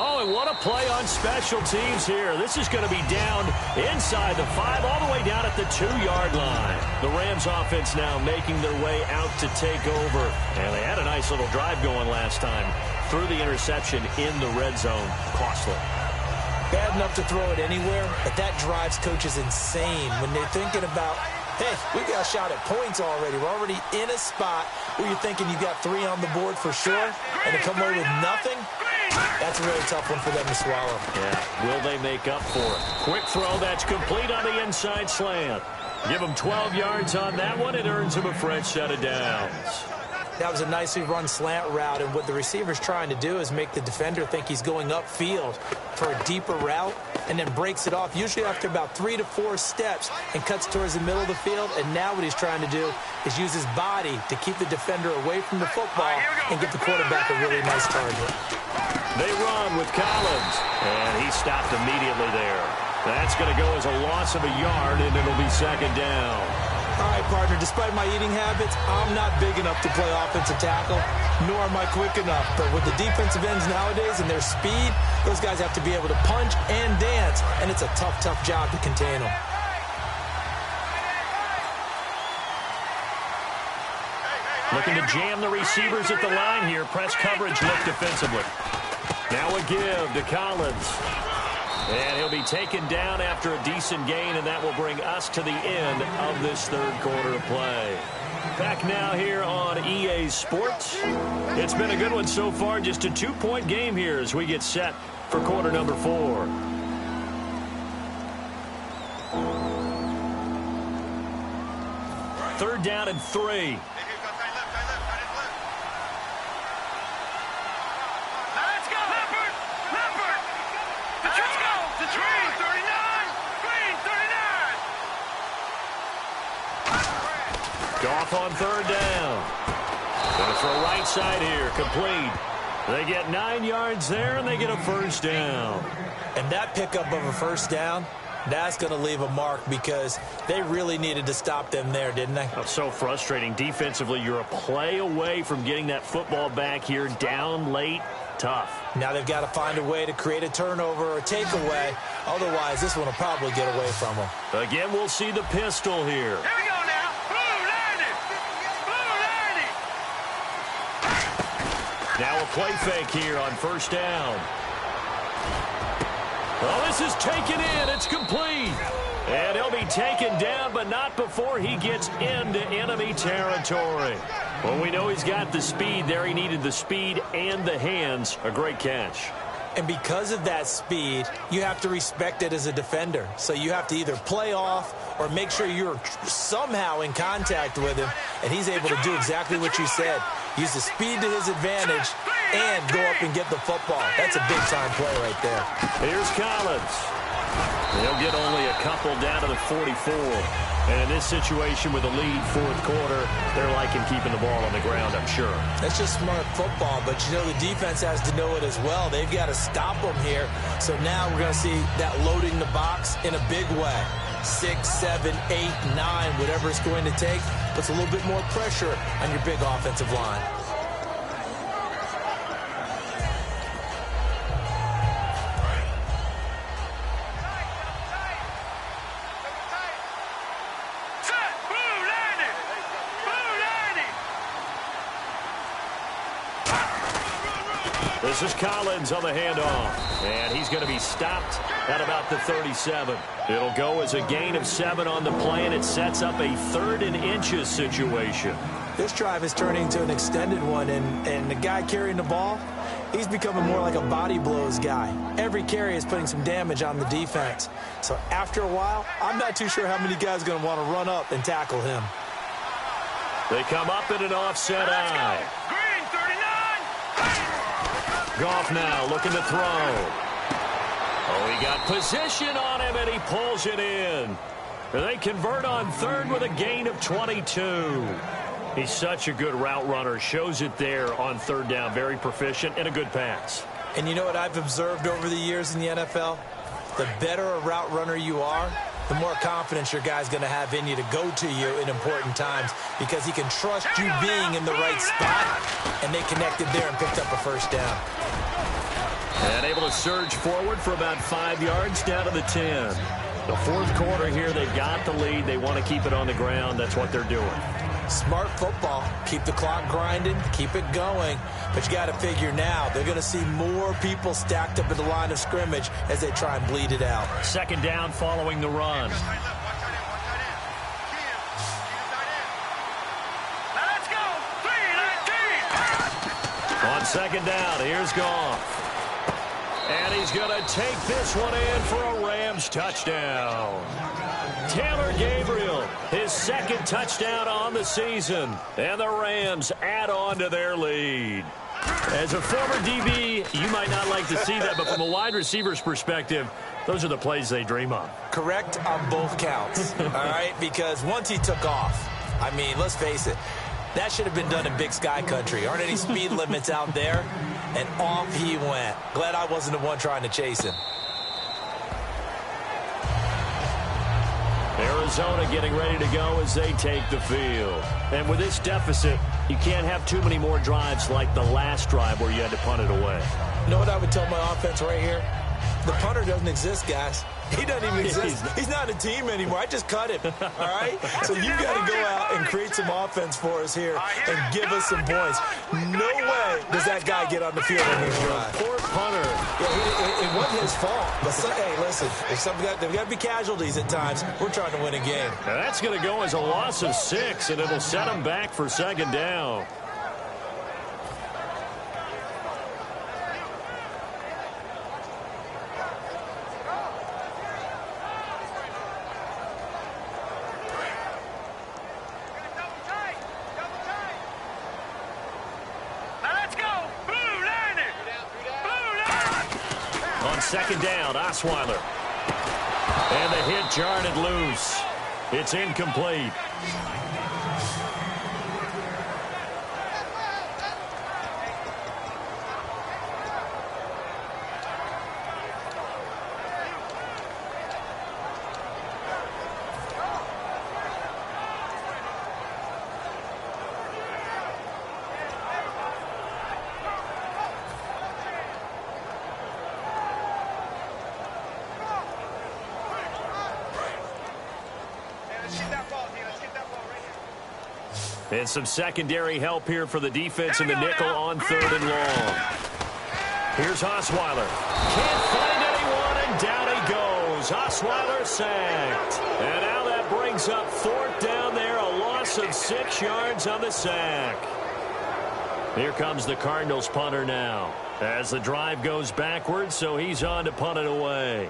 Oh, and what a play on special teams here. This is going to be down inside the 5, all the way down at the 2-yard line. The Rams offense now making their way out to take over. And they had a nice little drive going last time. Threw the interception in the red zone. Costly. Bad enough to throw it anywhere, but that drives coaches insane when they're thinking about, hey, we got a shot at points already. We're already in a spot where you're thinking you got 3 on the board for sure, and to come away with nothing. That's a really tough one for them to swallow. Yeah, will they make up for it? Quick throw, that's complete on the inside slant. Give him 12 yards on that one. It earns him a fresh set of downs. That was a nicely run slant route, and what the receiver's trying to do is make the defender think he's going upfield for a deeper route, and then breaks it off, usually after about 3 to 4 steps, and cuts towards the middle of the field. And now what he's trying to do is use his body to keep the defender away from the football and give the quarterback a really nice target. They run with Collins, and he stopped immediately there. That's going to go as a loss of a yard, and it'll be 2nd down. All right, partner, despite my eating habits, I'm not big enough to play offensive tackle, nor am I quick enough. But with the defensive ends nowadays and their speed, those guys have to be able to punch and dance, and it's a tough, tough job to contain them. Looking to jam the receivers at the line here. Press coverage look defensively. Now a give to Collins. And he'll be taken down after a decent gain, and that will bring us to the end of this 3rd quarter of play. Back now here on EA Sports. It's been a good one so far. Just a 2-point game here as we get set for quarter number 4. Third down and 3. Goff on 3rd down. Going to throw right side here, complete. They get 9 yards there, and they get a first down. And that pickup of a first down, that's going to leave a mark because they really needed to stop them there, didn't they? That's so frustrating. Defensively, you're a play away from getting that football back here, down late. Tough. Now they've got to find a way to create a turnover or a takeaway. Otherwise, this one will probably get away from them. Again, we'll see the pistol here. Here we go now. Blue Now a play fake here on first down. Well, this is taken in. It's complete. And he'll be taken down, but not before he gets into enemy territory. Well, we know he's got the speed there. He needed the speed and the hands. A great catch. And because of that speed, you have to respect it as a defender. So you have to either play off or make sure you're somehow in contact with him. And he's able to do exactly what you said. Use the speed to his advantage and go up and get the football. That's a big-time play right there. Here's Collins. They'll get only a couple down to the 44. And in this situation with the lead fourth quarter, they're liking keeping the ball on the ground, I'm sure. That's just smart football, but you know the defense has to know it as well. They've got to stop them here. So now we're going to see that loading the box in a big way. 6, 7, 8, 9, whatever it's going to take, puts a little bit more pressure on your big offensive line. This is Collins on the handoff, and he's going to be stopped at about the 37. It'll go as a gain of 7 on the play, and it sets up a 3rd and inches situation. This drive is turning into an extended one, and the guy carrying the ball, he's becoming more like a body blows guy. Every carry is putting some damage on the defense. So after a while, I'm not too sure how many guys are going to want to run up and tackle him. They come up in an offset eye. Goff now looking to throw. Oh, he got position on him, and he pulls it in. They convert on 3rd with a gain of 22. He's such a good route runner. Shows it there on 3rd down. Very proficient and a good pass. And you know what I've observed over the years in the NFL? The better a route runner you are, the more confidence your guy's going to have in you to go to you in important times because he can trust you being in the right spot, and they connected there and picked up a first down. And able to surge forward for about 5 yards down to the 10. The fourth quarter here, they've got the lead. They want to keep it on the ground. That's what they're doing. Smart football. Keep the clock grinding. Keep it going. But you got to figure now, they're going to see more people stacked up at the line of scrimmage as they try and bleed it out. 2nd down following the run. Let's go. 3-19. On 2nd down, here's Goff. And he's going to take this one in for a Rams touchdown. Taylor Gabriel, his 2nd touchdown on the season. And the Rams add on to their lead. As a former DB, you might not like to see that, but from a wide receiver's perspective, those are the plays they dream of. Correct on both counts, all right? Because once he took off, I mean, let's face it, that should have been done in Big Sky Country. Aren't any speed limits out there? And off he went. Glad I wasn't the one trying to chase him. Arizona getting ready to go as they take the field. And with this deficit, you can't have too many more drives like the last drive where you had to punt it away. You know what I would tell my offense right here? The punter doesn't exist, guys. He doesn't even exist. He's not a team anymore. I just cut him, all right? So you got to go out and create some offense for us here and give us some points. No way does that guy get on the field on his drive. Poor punter. Yeah, it wasn't his fault. But, hey, listen, there's got to be casualties at times. We're trying to win a game. Now that's going to go as a loss of 6, and it'll set them back for 2nd down. On 2nd down, Osweiler. And the hit jarred it loose. It's incomplete. And some secondary help here for the defense in the nickel on 3rd and long. Here's Osweiler. Can't find anyone, and down he goes. Osweiler sacked. And now that brings up 4th down there, a loss of 6 yards on the sack. Here comes the Cardinals punter now as the drive goes backwards, so he's on to punt it away.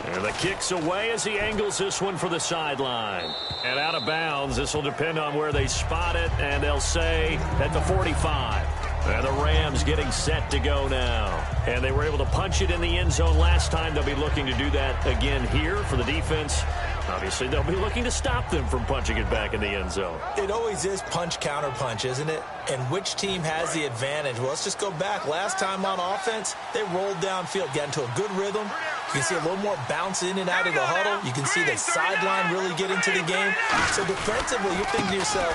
And the kick's away as he angles this one for the sideline. And out of bounds, this will depend on where they spot it, and they'll say at the 45. And the Rams getting set to go now. And they were able to punch it in the end zone last time. They'll be looking to do that again here for the defense. Obviously, they'll be looking to stop them from punching it back in the end zone. It always is punch, counter punch, isn't it? And which team has the advantage? Well, let's just go back. Last time on offense, they rolled downfield, got into a good rhythm. You can see a little more bounce in and out of the huddle. You can see the sideline really get into the game. So defensively, you're thinking to yourself,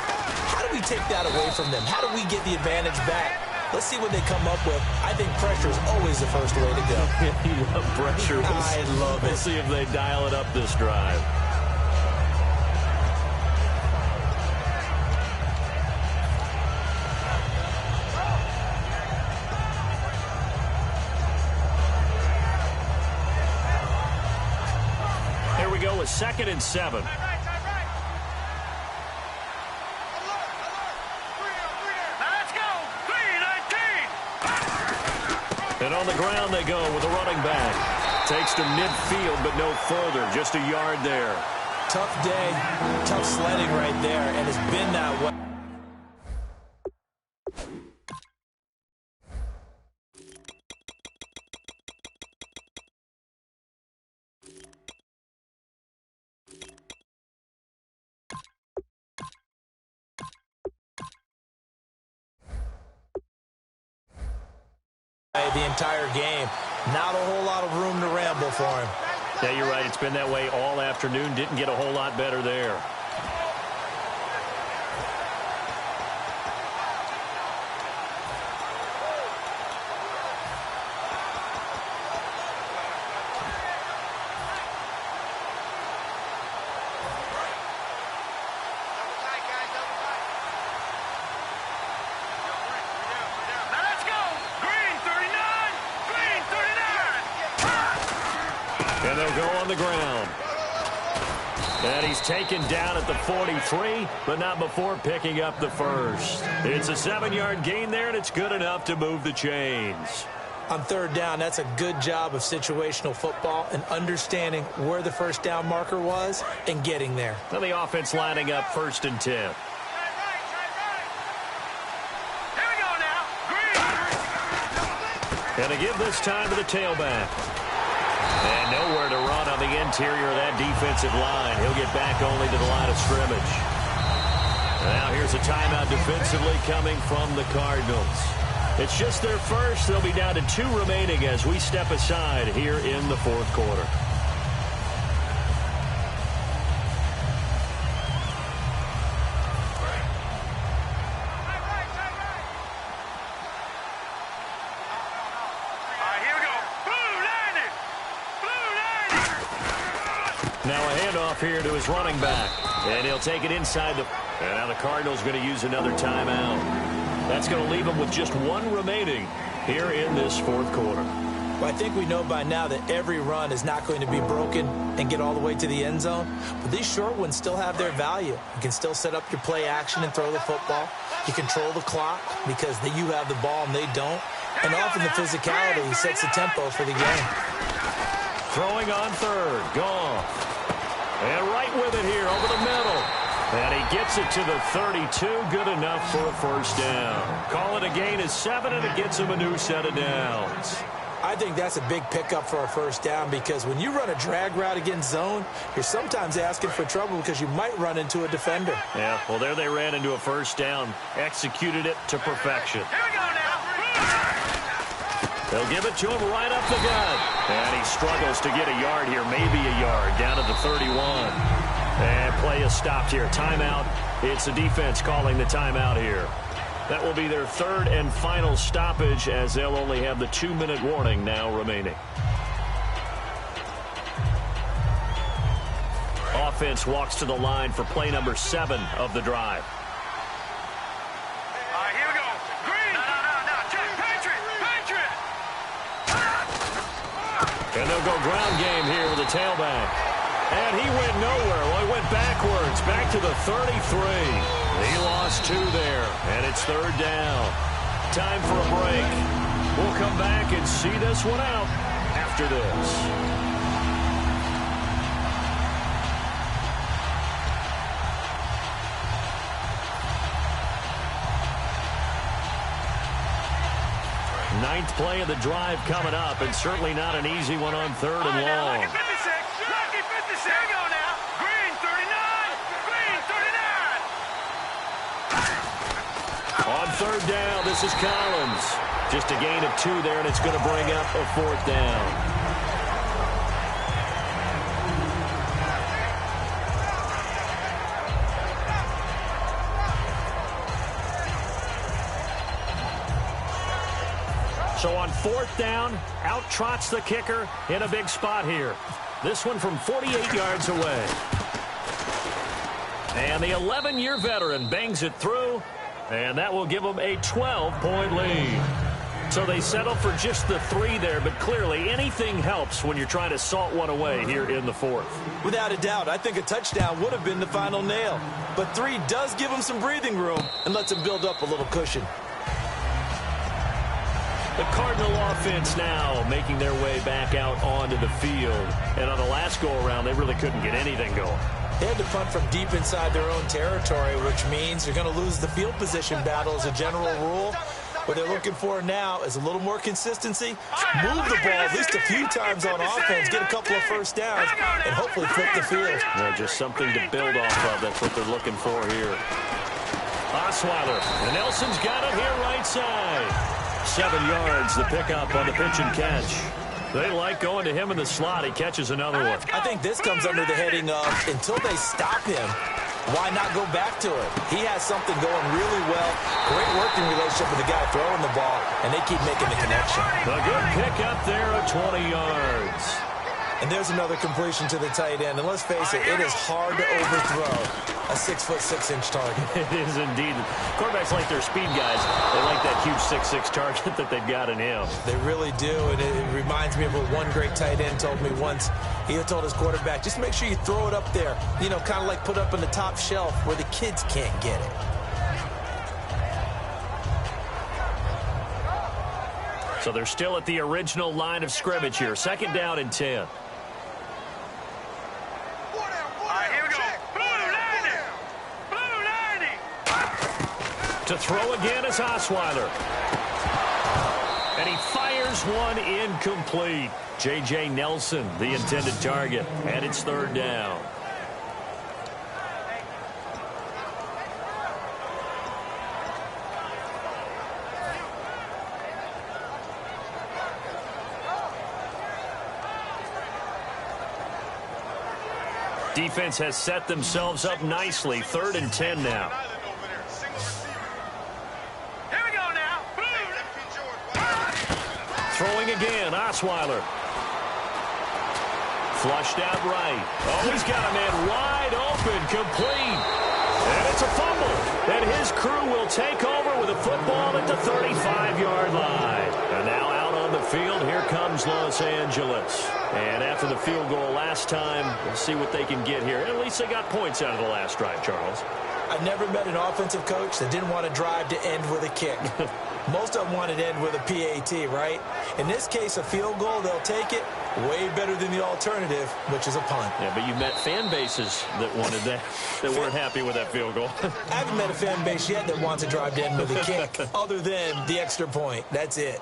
how do we take that away from them? How do we get the advantage back? Let's see what they come up with. I think pressure is always the first way to go. You love pressure. I love it. We'll see if they dial it up this drive. Here we go with 2nd and 7. And on the ground they go with a running back. Takes to midfield, but no further. Just a yard there. Tough day, tough sledding right there, and it's been that way. The entire game. Not a whole lot of room to ramble for him. Yeah, you're right. It's been that way all afternoon. Didn't get a whole lot better there. And they'll go on the ground. And he's taken down at the 43, but not before picking up the first. It's a 7-yard gain there, and it's good enough to move the chains. On 3rd down, that's a good job of situational football and understanding where the first down marker was and getting there. And the offense lining up 1st and 10. Here we go now. And to give this time to the tailback. And nowhere to run on the interior of that defensive line. He'll get back only to the line of scrimmage. Now here's a timeout defensively coming from the Cardinals. It's just their first. They'll be down to 2 remaining as we step aside here in the 4th quarter. Now a handoff here to his running back. And he'll take it inside the... And now the Cardinals going to use another timeout. That's going to leave them with just 1 remaining here in this 4th quarter. Well, I think we know by now that every run is not going to be broken and get all the way to the end zone. But these short ones still have their value. You can still set up your play action and throw the football. You control the clock because you have the ball and they don't. And often the physicality sets the tempo for the game. Throwing on 3rd. Goff. And right with it here over the middle. And he gets it to the 32. Good enough for a first down. Call it a gain of 7, and it gets him a new set of downs. I think that's a big pickup for a first down because when you run a drag route against zone, you're sometimes asking for trouble because you might run into a defender. Yeah, well, there they ran into a first down. Executed it to perfection. Here we go now. They'll give it to him right up the gut. And he struggles to get a yard here, maybe a yard, down at the 31. And play is stopped here. Timeout. It's the defense calling the timeout here. That will be their 3rd and final stoppage as they'll only have the 2-minute warning now remaining. offense walks to the line for play number 7 of the drive. Here we go. Green. No. Check. Patriot. And they'll go ground game here with the tailback. And he went nowhere. Well, he went backwards, back to the 33. He lost 2 there, and it's 3rd down. Time for a break. We'll come back and see this one out after this. Ninth play of the drive coming up, and certainly not an easy one on 3rd and long. Lucky 56. Lucky 56. Here we go now. Green 39. Green 39. On 3rd down, this is Collins. Just a gain of 2 there, and it's going to bring up a 4th down. So on 4th down, out trots the kicker in a big spot here. This one from 48 yards away. And the 11-year veteran bangs it through, and that will give them a 12-point lead. So they settle for just the 3 there, but clearly anything helps when you're trying to salt one away here in the 4th. Without a doubt, I think a touchdown would have been the final nail. But 3 does give them some breathing room and lets them build up a little cushion. The Cardinal offense now making their way back out onto the field. And on the last go-around, they really couldn't get anything going. They had to punt from deep inside their own territory, which means you're going to lose the field position battle as a general rule. What they're looking for now is a little more consistency, move the ball at least a few times on offense, get a couple of first downs, and hopefully flip the field. Yeah, just something to build off of. That's what they're looking for here. Osweiler, and Nelson's got it here right side. 7 yards, the pickup on the pitch and catch. They like going to him in the slot. He catches another one. I think this comes under the heading of, until they stop him, why not go back to it? He has something going really well. Great working relationship with the guy throwing the ball, and they keep making the connection. A good pickup there at 20 yards. And there's another completion to the tight end. And let's face it, it is hard to overthrow a 6'6" target. It is indeed. Quarterbacks like their speed guys. They like that huge 6'6" target that they've got in him. They really do, and it reminds me of what one great tight end told me once. He had told his quarterback, just make sure you throw it up there, you know, kind of like put up on the top shelf where the kids can't get it. So they're still at the original line of scrimmage here. 2nd down and 10. To throw again is Osweiler. And he fires one incomplete. J.J. Nelson, the intended target. And it's 3rd down. Defense has set themselves up nicely. 3rd and 10 now. Throwing again, Osweiler. Flushed out right. Oh, he's got a man wide open, complete. And it's a fumble. And his crew will take over with a football at the 35-yard line. And now out on the field, here comes Los Angeles. And after the field goal last time, we'll see what they can get here. At least they got points out of the last drive, Charles. I've never met an offensive coach that didn't want to drive to end with a kick. Most of them wanted to end with a PAT, right? In this case, a field goal, they'll take it. Way better than the alternative, which is a punt. Yeah, but you met fan bases that wanted that, that weren't happy with that field goal. I haven't met a fan base yet that wants to drive to end with a kick, other than the extra point. That's it.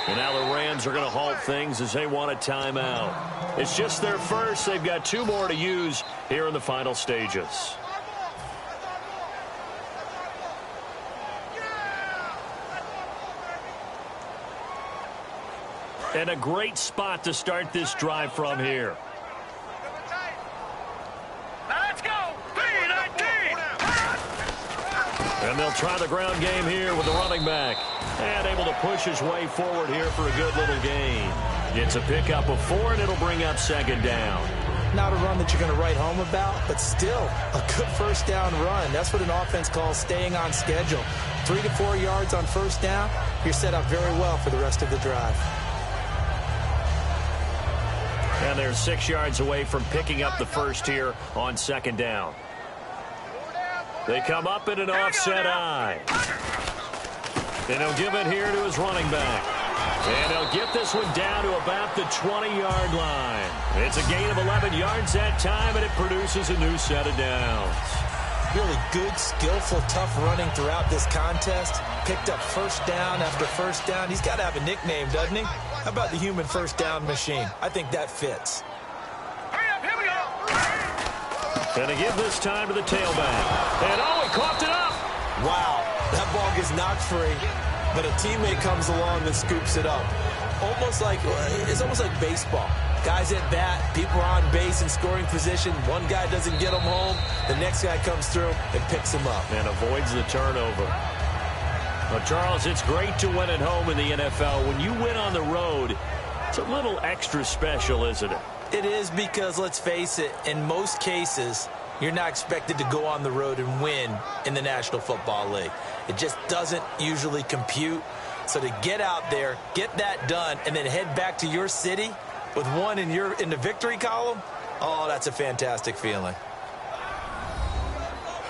Well, now the Rams are going to halt things as they want a timeout. It's just their first. They've got 2 more to use here in the final stages. And a great spot to start this drive from here. Now let's go. 3-19. And they'll try the ground game here with the running back. And able to push his way forward here for a good little gain. Gets a pickup of 4, and it'll bring up second down. Not a run that you're going to write home about, but still a good first down run. That's what an offense calls staying on schedule. 3 to 4 yards on first down, you're set up very well for the rest of the drive. And they're 6 yards away from picking up the first here on second down. They come up in an offset eye. And he'll give it here to his running back. And he'll get this one down to about the 20-yard line. It's a gain of 11 yards that time, and it produces a new set of downs. Really good, skillful, tough running throughout this contest. Picked up first down after first down. He's got to have a nickname, doesn't he? How about the human first down machine? I think that fits. Hurry up, here we go. Going to give this time to the tailback. And he coughed it up. Wow, that ball gets knocked free, but a teammate comes along and scoops it up. It's almost like baseball. Guys at bat, people are on base in scoring position. One guy doesn't get them home. The next guy comes through and picks them up. And avoids the turnover. Well, Charles, it's great to win at home in the NFL. When you win on the road, it's a little extra special, isn't it? It is, because, let's face it, in most cases, you're not expected to go on the road and win in the National Football League. It just doesn't usually compute. So to get out there, get that done, and then head back to your city with one in the victory column, oh, that's a fantastic feeling.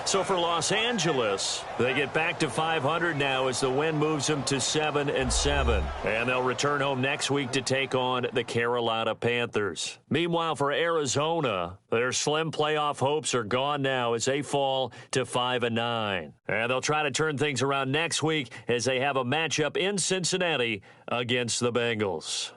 So for Los Angeles, they get back to 500 now as the win moves them to 7-7. And they'll return home next week to take on the Carolina Panthers. Meanwhile, for Arizona, their slim playoff hopes are gone now as they fall to 5-9. And they'll try to turn things around next week as they have a matchup in Cincinnati against the Bengals.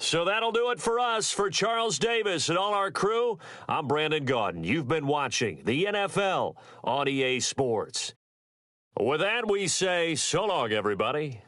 So that'll do it for us. For Charles Davis and all our crew, I'm Brandon Gaudin. You've been watching the NFL on EA Sports. With that, we say so long, everybody.